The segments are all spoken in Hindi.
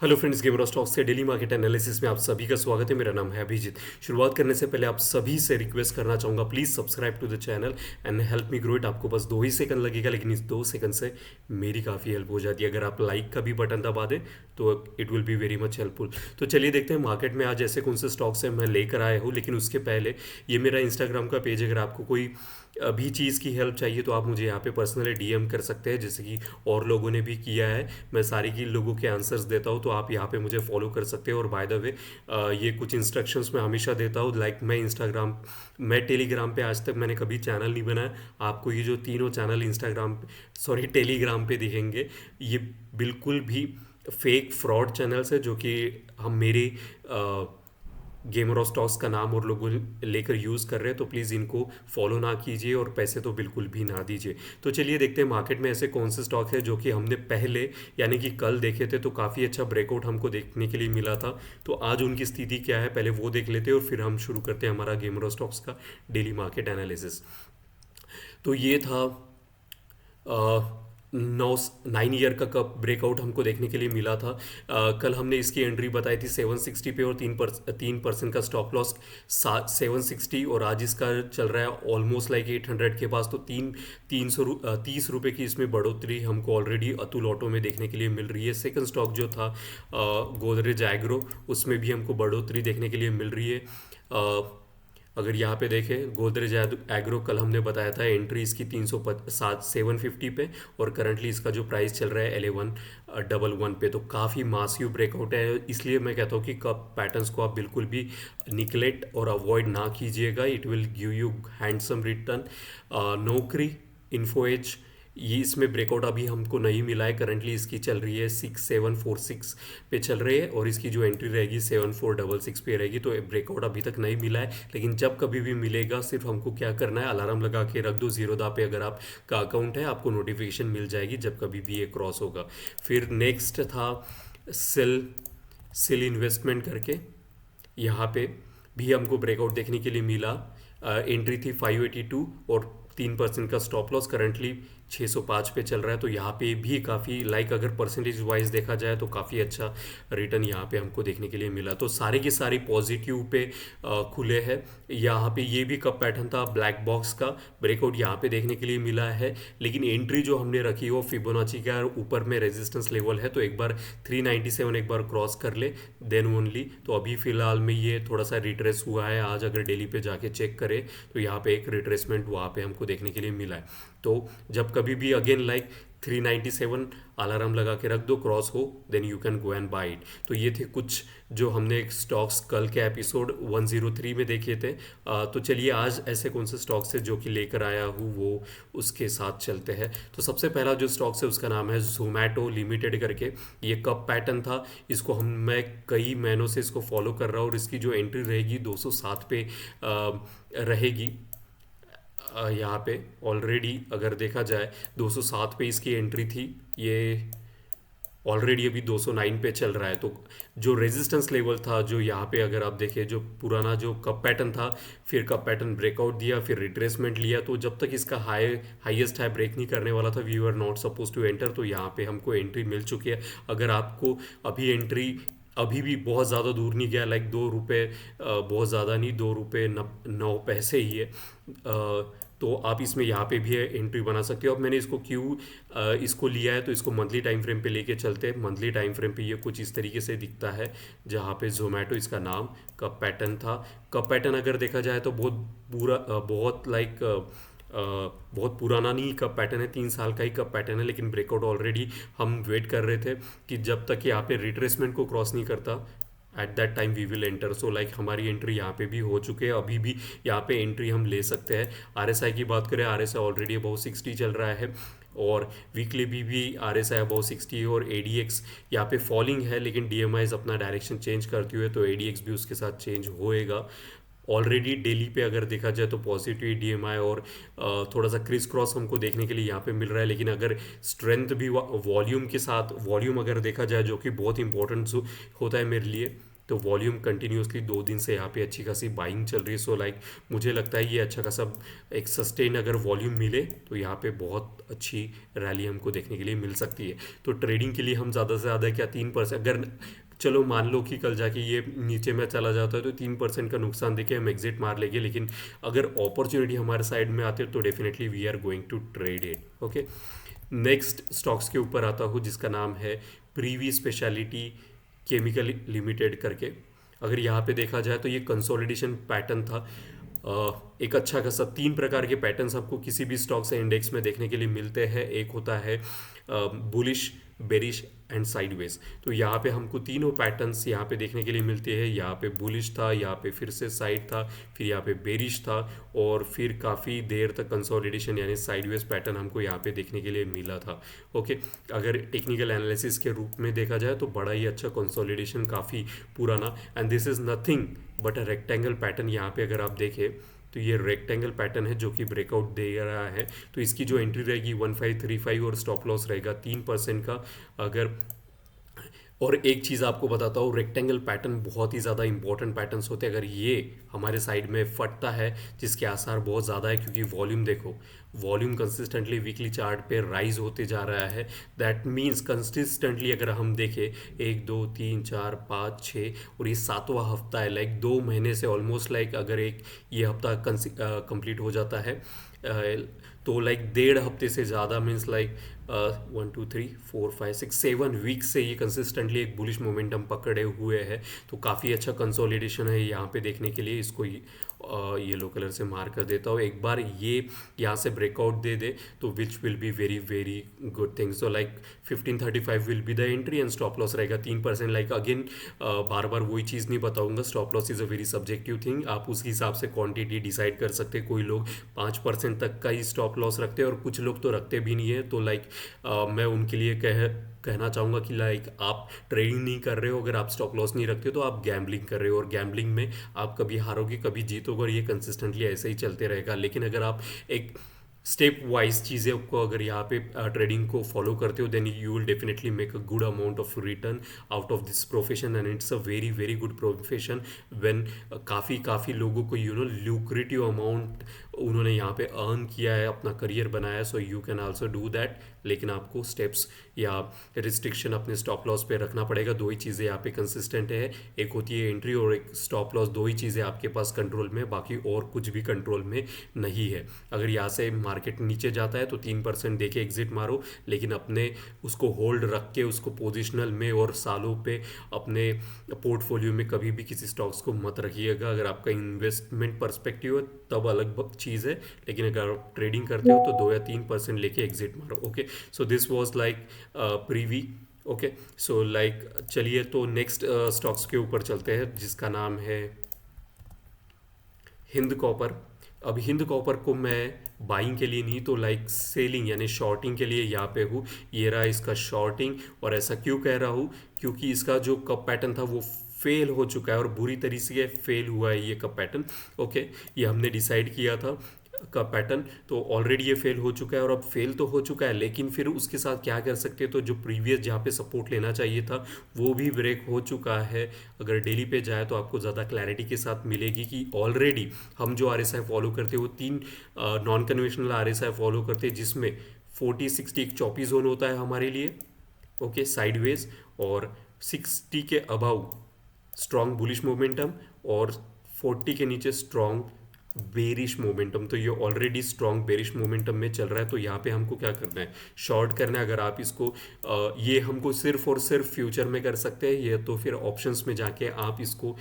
हेलो फ्रेंड्स, गेमर स्टॉक्स से डेली मार्केट एनालिसिस में आप सभी का स्वागत है। मेरा नाम है अभिजीत। शुरुआत करने से पहले आप सभी से रिक्वेस्ट करना चाहूँगा, please subscribe to the channel and help me grow it. आपको बस 2 ही सेकंड लगेगा, लेकिन इस 2 सेकंड से मेरी काफ़ी हेल्प हो जाती है। अगर आप लाइक का भी बटन दबा दें तो it will be very much helpful. तो चलिए देखते हैं मार्केट में आज ऐसे कौन से स्टॉक्स हैं मैं लेकर आया हूँ। लेकिन उसके पहले ये मेरा इंस्टाग्राम का पेज, अगर आपको कोई अभी चीज़ की हेल्प चाहिए तो आप मुझे यहाँ पे पर्सनली डीएम कर सकते हैं, जैसे कि और लोगों ने भी किया है। मैं सारी की लोगों के आंसर्स देता हूँ, तो आप यहाँ पे मुझे फॉलो कर सकते हैं। और बाय द वे, ये कुछ इंस्ट्रक्शंस मैं हमेशा देता हूँ। लाइक मैं टेलीग्राम पे आज तक मैंने कभी चैनल नहीं बनाया। आपको ये जो तीनों चैनल टेलीग्राम पे दिखेंगे, ये बिल्कुल भी फेक फ्रॉड चैनल्स है, जो कि हम मेरे गेमर ऑफ स्टॉक्स का नाम और लोगों लेकर यूज़ कर रहे हैं। तो प्लीज़ इनको फॉलो ना कीजिए और पैसे तो बिल्कुल भी ना दीजिए। तो चलिए देखते हैं मार्केट में ऐसे कौन से स्टॉक है जो कि हमने पहले यानी कि कल देखे थे, तो काफ़ी अच्छा ब्रेकआउट हमको देखने के लिए मिला था। तो आज उनकी स्थिति क्या है पहले वो देख लेते हैं, और फिर हम शुरू करते हैं हमारा गेमर ऑफ स्टॉक्स का डेली मार्केट एनालिसिस। तो ये था 9 ईयर का कप ब्रेकआउट हमको देखने के लिए मिला था। कल हमने इसकी एंट्री बताई थी 760 पे, और 3% का स्टॉप लॉस 760, और आज इसका चल रहा है ऑलमोस्ट लाइक 800 के पास। तो 30 रुपये की इसमें बढ़ोतरी हमको ऑलरेडी अतुल ऑटो में देखने के लिए मिल रही है। सेकंड स्टॉक जो था गोदरेज एग्रो, उसमें भी हमको बढ़ोतरी देखने के लिए मिल रही है। अगर यहाँ पे देखें गोदरेज एग्रो, कल हमने बताया था एंट्री इसकी 750 पे, और करंटली इसका जो प्राइस चल रहा है 1111 पे। तो काफ़ी मासिव ब्रेकआउट है, इसलिए मैं कहता हूँ कि कप पैटर्न्स को आप बिल्कुल भी निकलेक्ट और अवॉइड ना कीजिएगा। It will give you handsome return. नौकरी, इन्फो एज, ये इसमें ब्रेकआउट अभी हमको नहीं मिला है। करंटली इसकी चल रही है 6746 पे चल रही है, और इसकी जो एंट्री रहेगी 7466 पे रहेगी। तो ब्रेकआउट अभी तक नहीं मिला है, लेकिन जब कभी भी मिलेगा सिर्फ हमको क्या करना है, अलार्म लगा के रख दो जीरोदा पे। अगर आप का अकाउंट है, आपको नोटिफिकेशन मिल जाएगी जब कभी भी ये क्रॉस होगा। फिर नेक्स्ट था सेल सेल इन्वेस्टमेंट करके, यहाँ पे भी हमको ब्रेकआउट देखने के लिए मिला। एंट्री थी 582 और 3% का स्टॉप लॉस, करंटली 605 पे चल रहा है। तो यहाँ पे भी काफ़ी लाइक अगर परसेंटेज वाइज देखा जाए तो काफ़ी अच्छा रिटर्न यहाँ पे हमको देखने के लिए मिला। तो सारे के सारे पॉजिटिव पे खुले हैं। यहाँ पे ये भी कप पैटर्न था, ब्लैक बॉक्स का ब्रेकआउट यहाँ पे देखने के लिए मिला है। लेकिन एंट्री जो हमने रखी वो फिबोनाची का ऊपर में रेजिस्टेंस लेवल है, तो एक बार 397 एक बार क्रॉस कर ले देन ओनली। तो अभी फिलहाल में ये थोड़ा सा रिट्रेस हुआ है। आज अगर डेली पे जाके चेक करें तो यहाँ पे एक रिट्रेसमेंट वहाँ पे हमको देखने के लिए मिला है। तो जब कभी भी अगेन लाइक 397 अलार्म लगा के रख दो, क्रॉस हो then you can go and buy it. तो ये थे कुछ जो हमने स्टॉक्स कल के एपिसोड 103 में देखे थे। तो चलिए आज ऐसे कौन से स्टॉक्स है जो कि लेकर आया हूँ वो उसके साथ चलते हैं। तो सबसे पहला जो स्टॉक्स है उसका नाम है जोमैटो लिमिटेड करके। ये कप पैटर्न था, इसको मैं कई महीनों से इसको फॉलो कर रहा हूँ, और इसकी जो एंट्री रहेगी 207 पे रहेगी। यहाँ पे ऑलरेडी अगर देखा जाए 207 पे इसकी एंट्री थी, ये ऑलरेडी अभी 209 पे चल रहा है। तो जो रेजिस्टेंस लेवल था, जो यहाँ पे अगर आप देखें, जो पुराना जो कप पैटर्न था, फिर कप पैटर्न ब्रेकआउट दिया, फिर रिट्रेसमेंट लिया। तो जब तक इसका हाईएस्ट हाई ब्रेक नहीं करने वाला था, we are not suppose to enter. तो यहाँ पे हमको एंट्री मिल चुकी है। अगर आपको अभी एंट्री अभी भी बहुत ज़्यादा दूर नहीं गया, लाइक 2 रुपये, बहुत ज़्यादा नहीं, 2 रुपये 9 पैसे ही है। तो आप इसमें यहाँ पे भी एंट्री बना सकते हो। अब मैंने इसको क्यों इसको लिया है, तो इसको मंथली टाइम फ्रेम पे लेके चलते हैं। मंथली टाइम फ्रेम पे ये कुछ इस तरीके से दिखता है, जहाँ पे जोमेटो इसका नाम कप पैटर्न था। कप पैटर्न अगर देखा जाए तो बहुत पुराना नहीं कप पैटर्न है, 3 साल का ही कप पैटर्न है। लेकिन ब्रेकआउट ऑलरेडी हम वेट कर रहे थे कि जब तक यहाँ पे रिट्रेसमेंट को क्रॉस नहीं करता, at that time we will enter. So like हमारी एंट्री यहाँ पे भी हो चुके हैं, अभी भी यहाँ पे एंट्री हम ले सकते हैं। आरएसआई की बात करें, आरएसआई ऑलरेडी अबाउ 60 चल रहा है, और वीकली भी आरएसआई अबाउ 60 है। और एडीएक्स यहाँ पे फॉलिंग है, लेकिन डीएमआई अपना डायरेक्शन चेंज करती हुए, तो एडीएक्स भी उसके साथ चेंज होएगा। ऑलरेडी डेली पे अगर देखा जाए तो पॉजिटिव डीएमआई और थोड़ा सा क्रिस क्रॉस हमको देखने के लिए यहाँ पे मिल रहा है। लेकिन अगर स्ट्रेंथ भी वॉल्यूम के साथ, वॉल्यूम अगर देखा जाए जो कि बहुत इंपॉर्टेंट होता है मेरे लिए, तो वॉल्यूम कंटिन्यूसली 2 दिन से यहाँ पे अच्छी खासी बाइंग चल रही है। सो लाइक मुझे लगता है ये अच्छा खासा एक सस्टेन अगर वॉल्यूम मिले तो यहाँ पे बहुत अच्छी रैली हमको देखने के लिए मिल सकती है। तो ट्रेडिंग के लिए हम ज़्यादा से ज़्यादा क्या 3%, अगर चलो मान लो कि कल जाके ये नीचे में चला जाता है तो 3% का नुकसान देके हम एग्जिट मार लेंगे, लेकिन अगर अपॉर्चुनिटी हमारे साइड में आती है तो definitely we are going to trade it. Okay, next stocks के ऊपर आता हूँ जिसका नाम है प्रीवी स्पेशलिटी केमिकल लिमिटेड करके। अगर यहाँ पे देखा जाए तो ये कंसोलिडेशन पैटर्न था। एक अच्छा खासा 3 प्रकार के पैटर्न्स आपको किसी भी स्टॉक से इंडेक्स में देखने के लिए मिलते हैं। एक होता है बुलिश, बेरिश एंड साइडवेज। तो यहाँ पे हमको तीनों पैटर्न्स यहाँ पे देखने के लिए मिलते हैं। यहाँ पे बुलिश था, यहाँ पे फिर से साइड था, फिर यहाँ पे बेरिश था, और फिर काफ़ी देर तक कंसोलिडेशन यानी साइडवेज पैटर्न हमको यहाँ पे देखने के लिए मिला था। ओके, अगर टेक्निकल एनालिसिस के रूप में देखा जाए तो बड़ा ही अच्छा कंसोलिडेशन, काफ़ी पुराना, and this is nothing but a rectangle pattern. यहाँ पे अगर आप देखें तो ये रेक्टेंगल पैटर्न है जो कि ब्रेकआउट दे रहा है। तो इसकी जो एंट्री रहेगी 1535 और स्टॉप लॉस रहेगा 3% का। अगर और एक चीज़ आपको बताता हूँ, रेक्टेंगल पैटर्न बहुत ही ज़्यादा इंपॉर्टेंट पैटर्न्स होते हैं। अगर ये हमारे साइड में फटता है, जिसके आसार बहुत ज़्यादा है क्योंकि वॉल्यूम देखो, वॉल्यूम कंसिस्टेंटली वीकली चार्ट पे राइज होते जा रहा है। दैट मीन्स कंसिस्टेंटली अगर हम देखें 1 2 3 4 5 6 और ये 7वां हफ्ता है, लाइक 2 महीने से ऑलमोस्ट, लाइक अगर एक ये हफ्ता कंप्लीट हो जाता है तो लाइक 1.5 हफ्ते से ज़्यादा, मीन्स लाइक 1 2 3 4 5 6 7 वीक से ये कंसिस्टेंटली एक बुलिश मोमेंटम पकड़े हुए है। तो काफ़ी अच्छा कंसोलिडेशन है यहाँ पे देखने के लिए। इसको येलो कलर से मार्क कर देता हूँ। एक बार ये यहाँ से ब्रेकआउट दे दे तो which will be very very good thing. So like 1535 will be the entry and stop loss रहेगा 3%। लाइक अगेन बार बार वही चीज़ नहीं बताऊंगा, stop loss is a very subjective thing. आप उस हिसाब से क्वांटिटी डिसाइड कर सकते हैं। कोई लोग 5% तक का ही स्टॉप लॉस रखते हैं और कुछ लोग तो रखते भी नहीं है। तो लाइक मैं उनके लिए कहना चाहूँगा कि लाइक आप ट्रेडिंग नहीं कर रहे हो, अगर आप स्टॉप लॉस नहीं रखते हो तो आप गैम्बलिंग कर रहे हो, और गैम्बलिंग में आप कभी हारोगे कभी जीतोगे, और ये कंसिस्टेंटली ऐसे ही चलते रहेगा। लेकिन अगर आप एक स्टेप वाइज चीज़ें को अगर यहाँ पे ट्रेडिंग को फॉलो करते हो, then you will definitely make a good amount of return out of this profession, and it's a very very good profession when काफ़ी लोगों को ल्यूक्रेटिव अमाउंट उन्होंने यहाँ पे अर्न किया है, अपना करियर बनाया है। So you can also do that, लेकिन आपको स्टेप्स या रिस्ट्रिक्शन अपने स्टॉप लॉस पे रखना पड़ेगा। 2 ही चीज़ें यहाँ पे कंसिस्टेंट है, एक होती है एंट्री और एक स्टॉप लॉस। 2 ही चीज़ें आपके पास कंट्रोल में, बाकी और कुछ भी कंट्रोल में नहीं है। अगर यहाँ से मार्केट नीचे जाता है तो 3% देके एग्जिट मारो, लेकिन अपने उसको होल्ड रख के उसको पोजिशनल में और सालों पे अपने पोर्टफोलियो में कभी भी किसी स्टॉक्स को मत रखिएगा। अगर आपका इन्वेस्टमेंट पर्सपेक्टिव है तब अलग चीज़ है, लेकिन अगर आप ट्रेडिंग करते हो तो 2 या 3% लेके एग्जिट मारो। Okay, so this was like Privi. Okay, so like चलिए तो नेक्स्ट स्टॉक्स के ऊपर चलते हैं जिसका नाम है हिंद कॉपर। अब हिंद कॉपर को मैं बाइंग के लिए नहीं तो लाइक सेलिंग यानी शॉर्टिंग के लिए यहाँ पे हूँ। ये रहा इसका शॉर्टिंग, और ऐसा क्यों कह रहा हूँ क्योंकि इसका जो कप पैटर्न था वो फेल हो चुका है, और बुरी तरीके से फेल हुआ है ये कप पैटर्न। ओके, ये हमने डिसाइड किया था का पैटर्न, तो ऑलरेडी ये फेल हो चुका है, और अब फेल तो हो चुका है, लेकिन फिर उसके साथ क्या कर सकते हैं, तो जो प्रीवियस जहाँ पे सपोर्ट लेना चाहिए था वो भी ब्रेक हो चुका है। अगर डेली पे जाए तो आपको ज़्यादा क्लैरिटी के साथ मिलेगी कि ऑलरेडी हम जो RSI फॉलो करते हैं वो 3 नॉन कन्वेंशनल RSI फॉलो करते हैं, जिसमें 40 60 एक चौपी जोन होता है हमारे लिए, ओके, साइडवेज, और 60 के अबाउ स्ट्रॉन्ग बुलिश मोमेंटम, और 40 के नीचे स्ट्रॉन्ग बेरिश मोमेंटम। तो ये ऑलरेडी स्ट्रॉन्ग बेरिश मोमेंटम में चल रहा है, तो यहाँ पे हमको क्या करना है, शॉर्ट करना है। अगर आप इसको ये हमको सिर्फ और सिर्फ फ्यूचर में कर सकते हैं, ये तो फिर ऑप्शंस में जाके आप इसको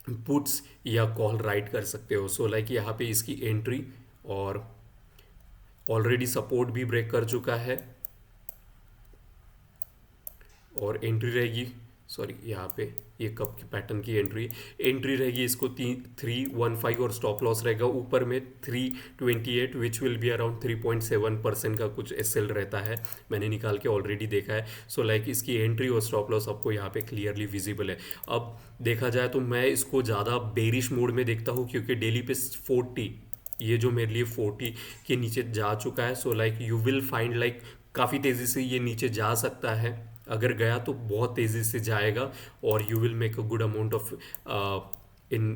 पुट्स या कॉल राइट कर सकते हो। सो लाइक यहाँ पे इसकी एंट्री, और ऑलरेडी सपोर्ट भी ब्रेक कर चुका है, और एंट्री रहेगी, सॉरी यहाँ पे ये कप की पैटर्न की एंट्री रहेगी इसको 315, और स्टॉप लॉस रहेगा ऊपर में 328, विच विल बी अराउंड 3.7% का कुछ SL रहता है, मैंने निकाल के ऑलरेडी देखा है। सो लाइक इसकी एंट्री और स्टॉप लॉस आपको यहाँ पे क्लियरली विजिबल है। अब देखा जाए तो मैं इसको ज़्यादा बेरिश मोड में देखता हूँ, क्योंकि डेली पे 40, ये जो मेरे लिए 40 के नीचे जा चुका है। So like you will find like काफ़ी तेज़ी से ये नीचे जा सकता है, अगर गया तो बहुत तेज़ी से जाएगा और you will make a good amount of in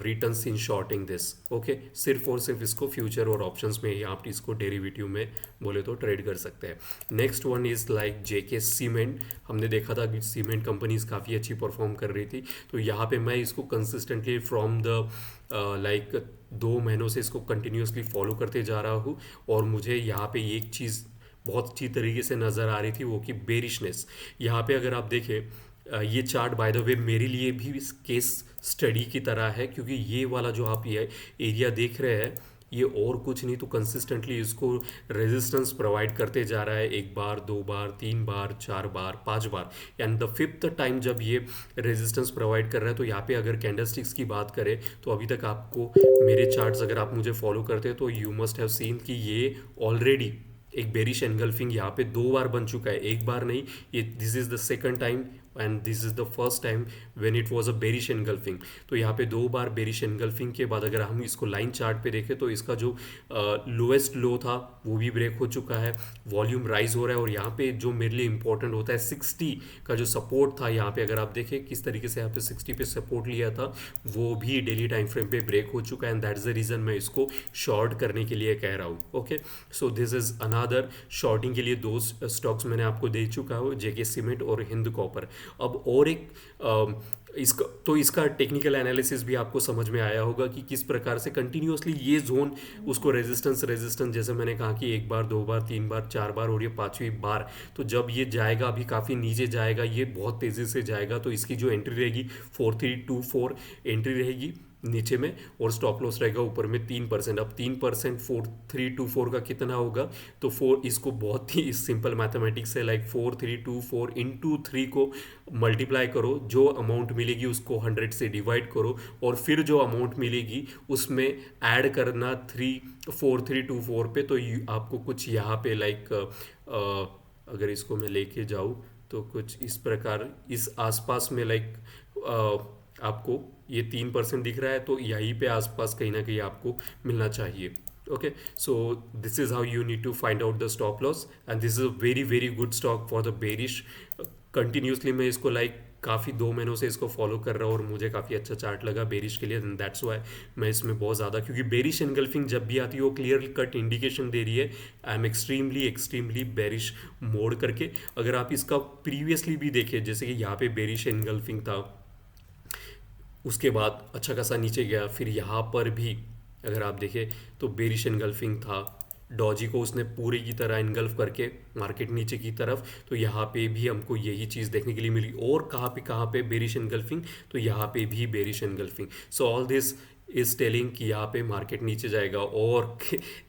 returns in shorting this. Okay, सिर्फ और सिर्फ इसको फ्यूचर और ऑप्शंस में ही आप इसको डेरिवेटिव में बोले तो ट्रेड कर सकते हैं। Next one is like JK cement. हमने देखा था कि सीमेंट कंपनीज काफ़ी अच्छी परफॉर्म कर रही थी, तो यहाँ पे मैं इसको कंसिस्टेंटली फ्रॉम द लाइक 2 महीनों से इसको कंटिन्यूसली फॉलो करते जा रहा हूँ। और मुझे यहाँ पे एक चीज़ बहुत अच्छी तरीके से नज़र आ रही थी, वो कि बेरिशनेस। यहाँ पे अगर आप देखें ये चार्ट बाय द वे मेरे लिए भी केस स्टडी की तरह है, क्योंकि ये वाला जो आप ये एरिया देख रहे हैं ये और कुछ नहीं तो कंसिस्टेंटली इसको रेजिस्टेंस प्रोवाइड करते जा रहा है, 1 बार 2 बार 3 बार 4 बार 5 बार, एंड द फिफ्थ टाइम जब ये रेजिस्टेंस प्रोवाइड कर रहा है। तो यहाँ पे अगर कैंडलस्टिक्स की बात करें तो अभी तक आपको मेरे चार्ट्स अगर आप मुझे फॉलो करते हैं तो यू मस्ट हैव सीन कि ये ऑलरेडी एक बेरिश एनगल्फिंग यहाँ पे 2 बार बन चुका है, 1 बार नहीं। ये this is the second time and this is the first time when it was a bearish engulfing. तो यहाँ पे 2 बार बेरिश एनगल्फिंग के बाद अगर हम इसको लाइन चार्ट पे देखें तो इसका जो लोएस्ट लो था वो भी ब्रेक हो चुका है, वॉल्यूम राइज हो रहा है। और यहाँ पे जो मेरे लिए इंपॉर्टेंट होता है 60 का जो सपोर्ट था, यहाँ पे अगर आप देखें किस तरीके से यहाँ पे 60 पे सपोर्ट लिया था, वो भी डेली टाइम फ्रेम पे ब्रेक हो चुका है, एंड दैट्स द रीज़न मैं इसको शॉर्ट करने के लिए कह रहा हूँ। Okay, so this is another shorting के लिए 2 स्टॉक्स मैंने आपको दे चुका हूँ, जेके सीमेंट और हिंद कॉपर। अब और एक इसका टेक्निकल एनालिसिस भी आपको समझ में आया होगा कि किस प्रकार से कंटिन्यूअसली ये जोन उसको रेजिस्टेंस जैसे मैंने कहा कि 1 बार 2 बार 3 बार 4 बार और ये 5वीं बार, तो जब ये जाएगा अभी काफ़ी नीचे जाएगा, ये बहुत तेज़ी से जाएगा, तो इसकी जो एंट्री रहेगी 4324 एंट्री रहेगी नीचे में, और स्टॉप लॉस रहेगा ऊपर में 3%। अब 3% 4324 का कितना होगा, तो 4 इसको बहुत ही सिंपल मैथमेटिक्स है, लाइक 4324 इंटू 3 को मल्टीप्लाई करो, जो अमाउंट मिलेगी उसको 100 से डिवाइड करो, और फिर जो अमाउंट मिलेगी उसमें ऐड करना 4324 पे। तो आपको कुछ यहाँ पे लाइक अगर इसको मैं लेके जाऊँ तो कुछ इस प्रकार इस आसपास में लाइक आपको ये 3% दिख रहा है, तो यहीं पे आसपास कहीं ना कहीं आपको मिलना चाहिए। Okay, so this is how you need to find out the stop loss, and this is a very very good stock for the bearish. Continuously मैं इसको लाइक काफ़ी 2 महीनों से इसको फॉलो कर रहा हूँ और मुझे काफ़ी अच्छा चार्ट लगा बेरिश के लिए, दैट्स वाई मैं इसमें बहुत ज़्यादा, क्योंकि बेरिश एनगल्फिंग जब भी आती है वो क्लियर कट इंडिकेशन दे रही है I am extremely bearish mode करके। अगर आप इसका प्रीवियसली भी देखें, जैसे कि यहाँ पे बेरिश एनगल्फिंग था, उसके बाद अच्छा खासा नीचे गया, फिर यहाँ पर भी अगर आप देखें तो बेरिश एनगल्फिंग था, डॉजी को उसने पूरी की तरह इनगल्फ करके मार्केट नीचे की तरफ, तो यहाँ पे भी हमको यही चीज़ देखने के लिए मिली। और कहाँ पे बेरिश एनगल्फिंग, तो यहाँ पे भी bearish engulfing. So all this is telling कि यहाँ पे मार्केट नीचे जाएगा। और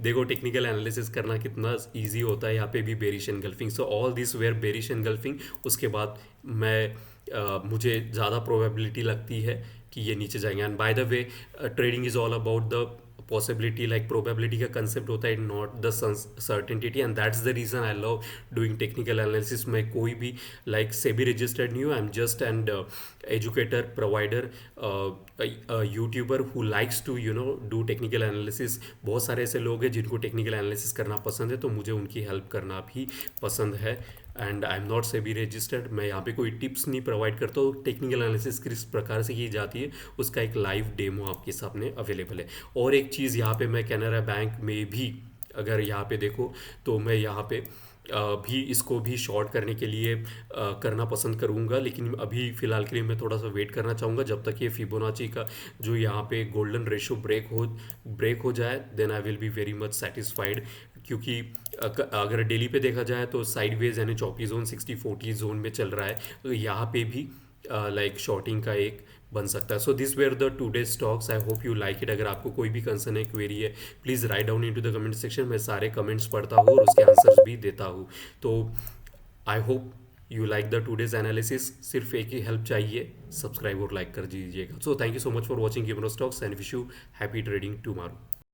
देखो टेक्निकल एनालिसिस करना कितना इजी होता है, यहाँ पे भी bearish engulfing. So all this were bearish engulfing. उसके बाद मुझे ज़्यादा प्रोबेबिलिटी लगती है कि ये नीचे जाएंगे। And by the way trading is all about the possibility, like probability का कंसेप्ट होता है, not the certainty, and that's the reason I love doing technical analysis. मैं कोई भी लाइक सेबी रजिस्टर्ड नहीं हूँ, I am just and educator provider youtuber who likes to do technical analysis. बहुत सारे ऐसे लोग हैं जिनको टेक्निकल एनालिसिस करना पसंद है, तो मुझे उनकी हेल्प करना भी पसंद है। And I am not SEBI registered, मैं यहाँ पे कोई टिप्स नहीं प्रोवाइड करता हूँ। टेक्निकल एनालिसिस किस प्रकार से की जाती है उसका एक लाइव डेमो आपके सामने अवेलेबल है। और एक चीज़ यहाँ पे मैं कैनरा बैंक में भी अगर यहाँ पे देखो तो मैं यहाँ पे भी इसको भी शॉर्ट करने के लिए करना पसंद करूँगा, लेकिन अभी फ़िलहाल के लिए मैं थोड़ा सा वेट करना चाहूँगा जब तक ये फिबोनाची का जो यहाँ पे गोल्डन रेशो ब्रेक हो जाए, then I will be very much satisfied. क्योंकि अगर डेली पे देखा जाए तो साइडवेज यानी चौपी जोन 60-40 जोन में चल रहा है, तो यहाँ पे भी लाइक शॉर्टिंग का एक बन सकता है। So this where the today stocks, I hope you like it. अगर आपको कोई भी कंसर्न है, क्वेरी है, please write down into the comment section. मैं सारे कमेंट्स पढ़ता हूँ और उसके आंसर्स भी देता हूँ। तो आई hope you like the today's analysis. सिर्फ एक ही हेल्प चाहिए, सब्सक्राइब और लाइक कर दीजिएगा। So thank you so much for watching given stocks and wish you happy trading tomorrow.